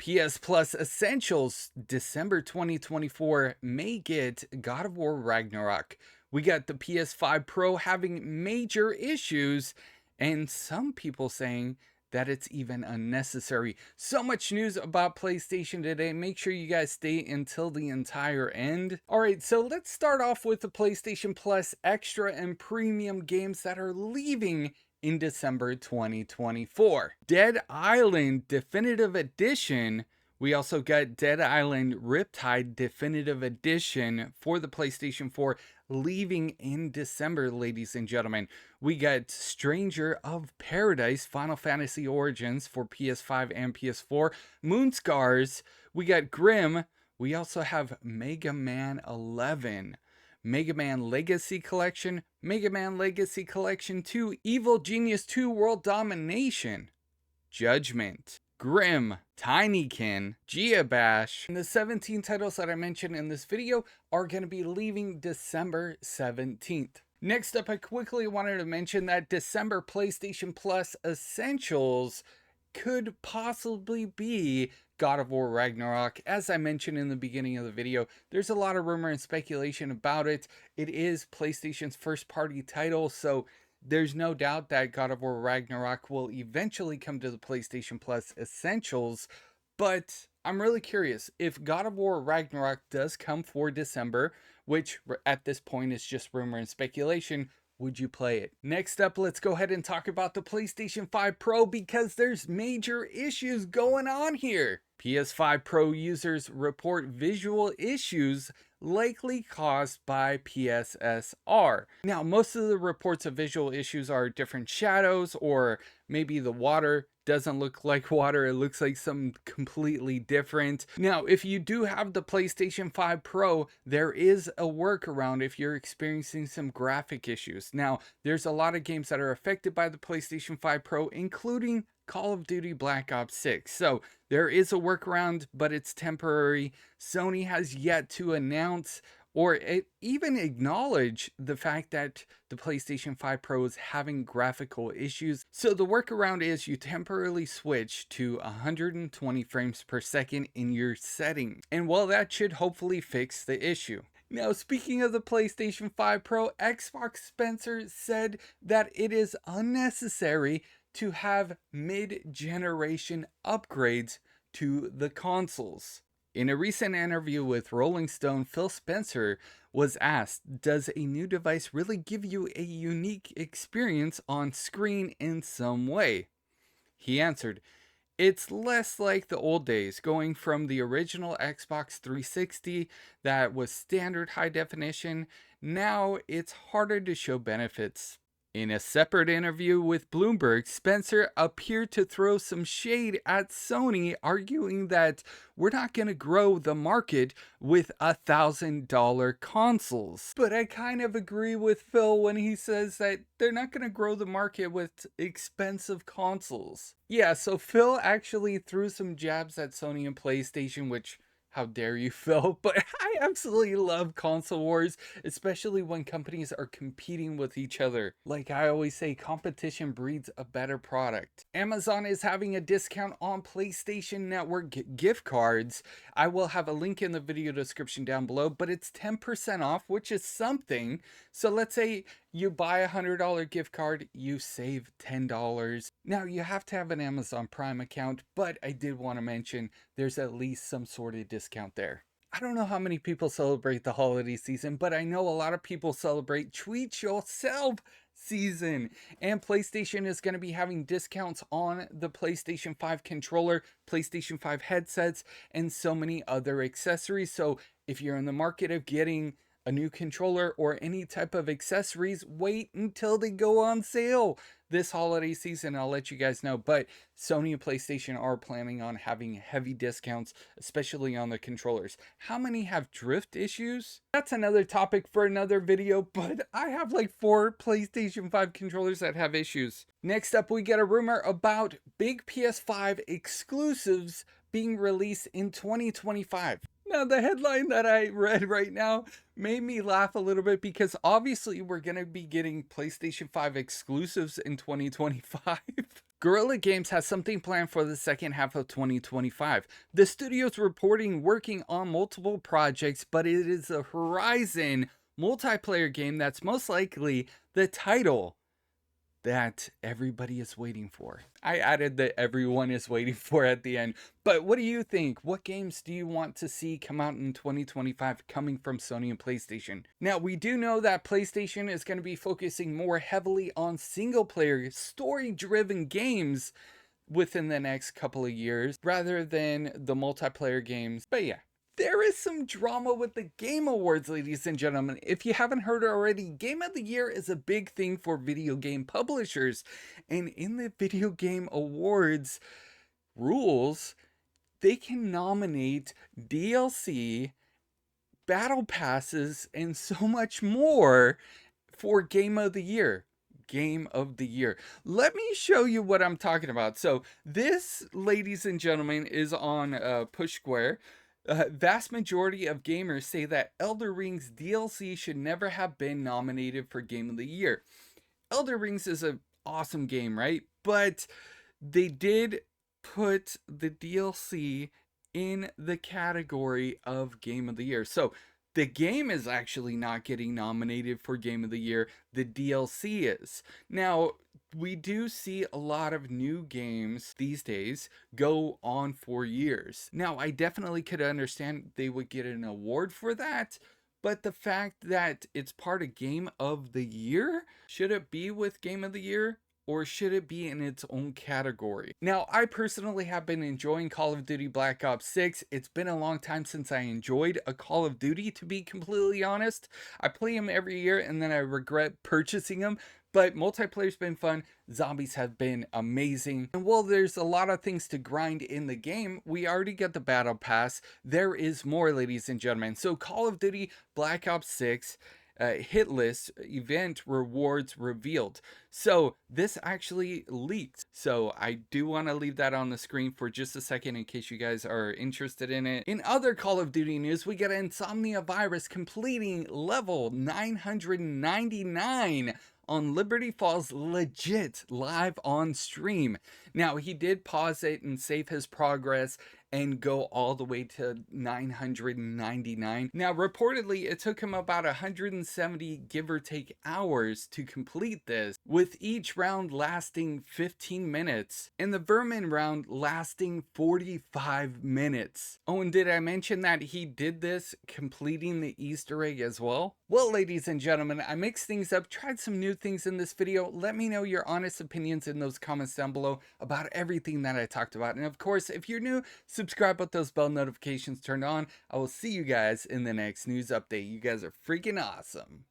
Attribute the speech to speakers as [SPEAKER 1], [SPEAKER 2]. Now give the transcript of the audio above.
[SPEAKER 1] PS Plus Essentials December 2024 may get God of War Ragnarok. We got the PS5 Pro having major issues, and some people saying that it's even unnecessary. So much news about PlayStation today. Make sure you guys stay until the entire end. All right, so let's start off with the PlayStation Plus Extra and Premium games that are leaving in December 2024. Dead Island Definitive Edition. We also got Dead Island Riptide Definitive Edition for the PlayStation 4 leaving in December, ladies and gentlemen. We got Stranger of Paradise Final Fantasy Origins for PS5 and PS4. Moonscars. We got Grimm. We also have Mega Man 11. Mega Man Legacy Collection, Mega Man Legacy Collection 2, Evil Genius 2 World Domination, Judgment, Grimm, Tinykin, Geobash, and the 17 titles that I mentioned in this video are going to be leaving December 17th. Next up, I quickly wanted to mention that December PlayStation Plus Essentials could possibly be God of War Ragnarok. As I mentioned in the beginning of the video, there's a lot of rumor and speculation about it. It is PlayStation's first party title, so there's no doubt that God of War Ragnarok will eventually come to the PlayStation Plus Essentials, but I'm really curious if God of War Ragnarok does come for December, which at this point is just rumor and speculation. Would you play it? Next up, let's go ahead and talk about the PlayStation 5 Pro because there's major issues going on here. PS5 Pro users report visual issues likely caused by PSSR. Now, most of the reports of visual issues are different shadows, or maybe the water doesn't look like water, it looks like something completely different. Now, if you do have the PlayStation 5 Pro, there is a workaround if you're experiencing some graphic issues. Now, there's a lot of games that are affected by the PlayStation 5 Pro, including Call of Duty Black Ops 6. So there is a workaround, but it's temporary. Sony has yet to announce or even acknowledge the fact that the PlayStation 5 Pro is having graphical issues. So the workaround is you temporarily switch to 120 frames per second in your settings. And well, that should hopefully fix the issue. Now, speaking of the PlayStation 5 Pro, Xbox Spencer said that it is unnecessary to have mid-generation upgrades to the consoles. In a recent interview with Rolling Stone, Phil Spencer was asked, does a new device really give you a unique experience on screen in some way? He answered, it's less like the old days, going from the original Xbox 360 that was standard high definition. Now it's harder to show benefits. In a separate interview with Bloomberg, Spencer appeared to throw some shade at Sony, arguing that we're not going to grow the market with $1,000 consoles. But I kind of agree with Phil when he says that they're not going to grow the market with expensive consoles. Yeah, so Phil actually threw some jabs at Sony and PlayStation, which, how dare you, Phil? But I absolutely love console wars, especially when companies are competing with each other. Like I always say, competition breeds a better product. Amazon is having a discount on PlayStation Network gift cards. I will have a link in the video description down below, but it's 10% off, which is something. So let's say you buy a $100 gift card, you save $10. Now, you have to have an Amazon Prime account, but I did want to mention there's at least some sort of discount there. I don't know how many people celebrate the holiday season, but I know a lot of people celebrate Treat Yourself season. And PlayStation is going to be having discounts on the PlayStation 5 controller, PlayStation 5 headsets, and so many other accessories. So if you're in the market of getting a new controller or any type of accessories, wait until they go on sale this holiday season. I'll let you guys know, but Sony and PlayStation are planning on having heavy discounts, especially on the controllers. How many have drift issues? That's another topic for another video, but I have like 4 PlayStation 5 controllers that have issues. Next up, we get a rumor about big PS5 exclusives being released in 2025. Now, the headline that I read right now made me laugh a little bit because obviously we're going to be getting PlayStation 5 exclusives in 2025. Guerrilla Games has something planned for the second half of 2025. The studio's reporting working on multiple projects, but it is a Horizon multiplayer game that's most likely the title that everybody is waiting for. I added that everyone is waiting for at the end. But what do you think? What games do you want to see come out in 2025 coming from Sony and PlayStation? Now, we do know that PlayStation is going to be focusing more heavily on single player, story driven games within the next couple of years rather than the multiplayer games. But yeah, there is some drama with the Game Awards, ladies and gentlemen. If you haven't heard already, Game of the Year is a big thing for video game publishers. And in the Video Game Awards rules, they can nominate DLC, battle passes, and so much more for Game of the Year. Game of the Year. Let me show you what I'm talking about. So this, ladies and gentlemen, is on Push Square. Vast majority of gamers say that Elder Rings DLC should never have been nominated for Game of the Year. Elder Rings is an awesome game, right? But they did put the DLC in the category of Game of the Year. So the game is actually not getting nominated for Game of the Year. The DLC is. Now, we do see a lot of new games these days go on for years. Now, I definitely could understand they would get an award for that, but the fact that it's part of Game of the Year, should it be with Game of the Year? Or should it be in its own category? Now, I personally have been enjoying Call of Duty Black Ops 6. It's been a long time since I enjoyed a Call of Duty, to be completely honest. I play them every year and then I regret purchasing them. But multiplayer's been fun, zombies have been amazing. And while there's a lot of things to grind in the game, we already got the battle pass. There is more, ladies and gentlemen. So Call of Duty Black Ops 6 hit list event rewards revealed. So this actually leaked. So I do want to leave that on the screen for just a second in case you guys are interested in it. In other Call of Duty news, we get Insomnia Virus completing level 999 on Liberty Falls legit live on stream. Now, he did pause it and save his progress and go all the way to 999. Now, reportedly, it took him about 170 give or take hours to complete this, with each round lasting 15 minutes and the Vermin round lasting 45 minutes. Oh, and did I mention that he did this completing the Easter egg as well? Well, ladies and gentlemen, I mixed things up, tried some new things in this video. Let me know your honest opinions in those comments down below about everything that I talked about. And of course, if you're new, subscribe with those bell notifications turned on. I will see you guys in the next news update. You guys are freaking awesome.